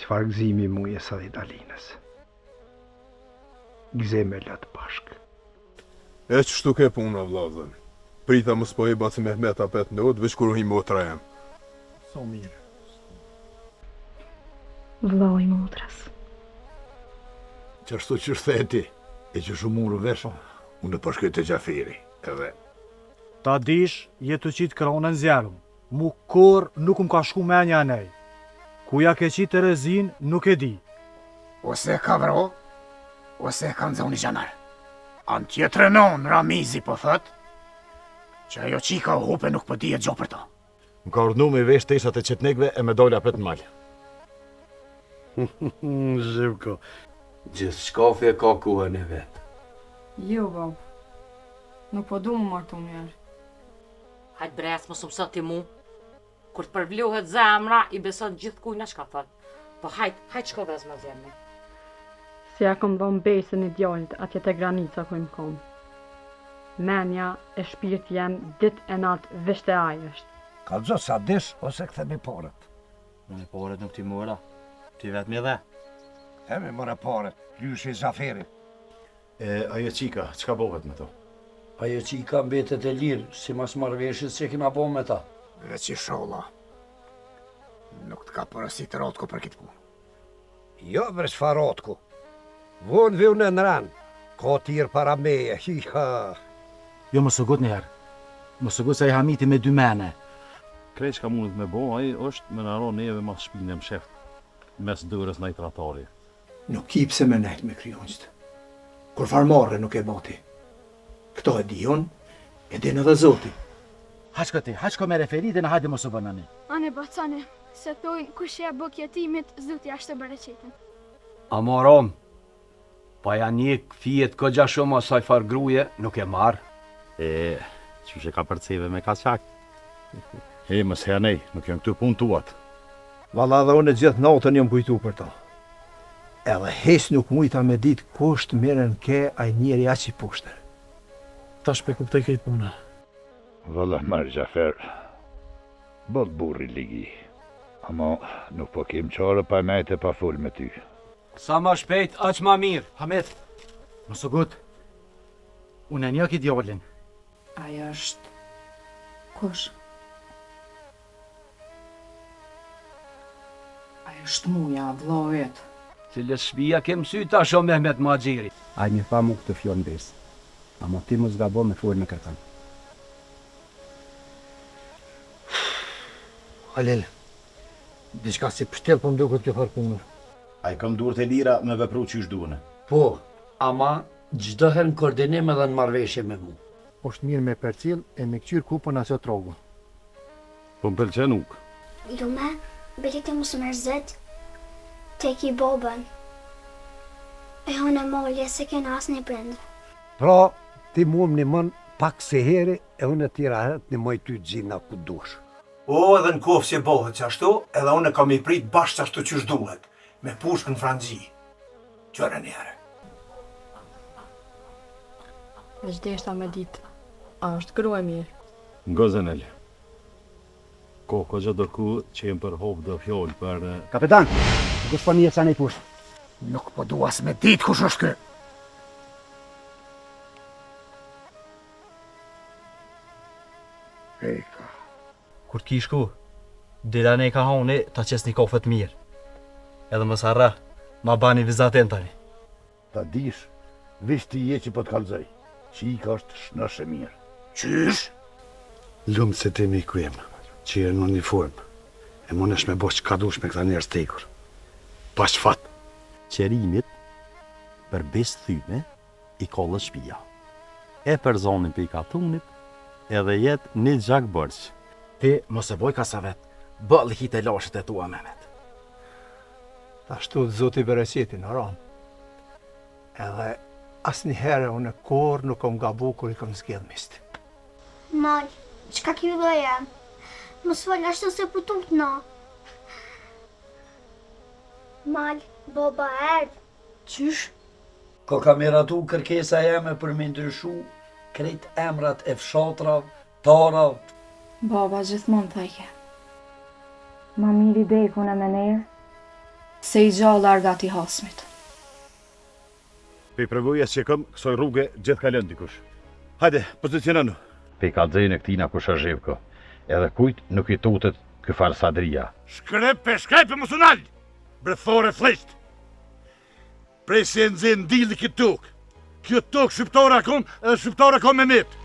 Çfarë gëzimi muje sa dhe Dalinës. Gëzime latë bashkë. E që shtu ke puna, vlazën. Prita më s'po i baci Mehmet apet në odë, veç kur hi motra jem. So mirë. Vlau i motras. Qashtu që theti, e që shumuru vesh, unë përshkëj të Gjafiri, edhe. Ta dish, jetu qitë kronën zjarëm. Mu kur nuk më ka shku menja nej. Ku ja ke qitë të rezin, nuk e di. Ose ka vro, ose ka nëzoni gjanar. Anë tjetër e non, Ramizi po thët, që ajo qika u hupe nuk po di e gjo për ta. Më ka urdhnu me vesh teshat e qetnekve e me dojla për të malë. Zhivko, gjithë shkafi e ka kuhën e vetë. Jo, bab, nuk po du më martu njerë. Hajtë bres, më sumësot ti mu. Kur të përvluhet zemra, i beson gjithë kujna shka thot. Po hajtë shko vez më zemne. Si ja kom dhon besën i djallit atje te granica ku im kom. Menja e shpirt jem dit e natë vishte ajësht. Ka të sa dish, ose këthemi porët. Në porët nuk ti mora, ti vetë me dhe. Hemi mëre porët, lyshi i Zaferit. E ajo qika, qka bohet me to? Ajo qika mbetet e lirë, si mas marveshës që kina bo me ta. Dhe që sholla, nuk të ka përësit rotko për këtë punë. Jo vresh fa rotku. Vonë viu në ranë, ka tirë para meje, hi-ha. Jo më sëgut njëherë. Më sëgut se i hamiti me dy mene. Krejt që ka mundet me bo, aji është me naro neve mas shpinë e msheft, mes dërës në i tratari. Nuk kip se me nejt me kryonjët. Kur farmarre nuk e bati. Këto e dion, e din edhe Zoti. Haqko ti, haqko me referite në hajde mos u bënani. Ane bacane, se thojnë kush e bë jetimit, Zoti ashtë të bereqetin. Amorom, pa janë një fijet këgja shumë asaj far gruje, nuk e marë. Që që ka përceve me ka qak. Mës hernej, nuk janë këtu punë tuat. Valla dhe unë gjithë natën jam kujtu për ta. Edhe hes nuk mujta me ditë kusht merren ke aj njeri aq i pushtër. Tash pe kuptoj këtë puna. Valla marë Gjafer, bot burri ligi. Ama nuk po kem qare pa nejt e pa full me ty. Sa ma shpejt, aq ma mirë. Hamet, më sëgut, unë e një ki djallin. Aja është... Kush? Aja është muja, vlo vetë. Cilës shpia kem sy ta shumë Mehmet Maxhiri. Ai më tha mu këtë fjallë besë. Ama ti mos gabo me folë me kërkan. Halil, diçka si pështel po mduket kjo farë. Ai kam durët e lira me vepru që ishtë duene. Po, ama gjdo herë në koordinim edhe në marveshje me mu. Është mirë me percil e me këqyrë kupën asjo trogu. Po më pëlqen nuk. Lume, beti ti mos mërzet, te ki bobën. E hone molje se kena as një brendë. Pra, ti mu më një mën pak se heri e unë e tira herët një moj ty gjina ku dush. O, edhe në kofë që bohet që ashtu, edhe unë e kam i prit bashkë që ashtu që shduhet, me pushkë në Franczi. Qërë njëre. Veç deshta me ditë, a është grua e mirë. Ngo Zenel. Ko gjë dërku që jem për hop dhe fjoll për... Kapetan, nuk është pa një ca një pushtë. Nuk po du as me ditë kush është kë. Eka. Kur t'kishku, dila ne ka honi ta qes një kofët mirë. Edhe më sarra, ma bani vizaten tani. Ta dish, vish ti je që po t'kallzoj. Qika është shnëshe mirë. Qysh? Lumë se ti mi ku jem, që je në uniformë. E mund është me bo që ka dush me këta njerës tekur. Pa shfat. Qerimit për besë thyme i kollë shpia. E për zonin për i katunit, edhe jetë një gjak bërqë. Ti mos e boj ka sa vetë, bë lihit e lashët e tua Mehmet. Ashtu të Zoti bereqetin, aram. Edhe as një herë unë e korë nuk kom gabu kur i kom zgjedh mistë. Mal, qka ki loja? Mos fol ashtu se putut na. Mal, boba erdh. Qysh? Ko ka miratu kërkesa jeme për me ndryshu krejt emrat e fshatrav, tarav. Baba gjithmonë thajke. Ma miri bekun e menerë. Se i gjallë largat i hasmit. Pe përvojës që këm, kësoj rrugë gjithë kalën dikush. Hajde, pozicionanu. Pe kalzejnë e këtina ku shazhevko. Edhe kujt nuk i tutet kë farsadria. Shkrepe musunal! Brethore flesht! Prej se nëzën dili këtë tokë. Kjo tokë shqiptore akon, edhe shqiptore akon me metë.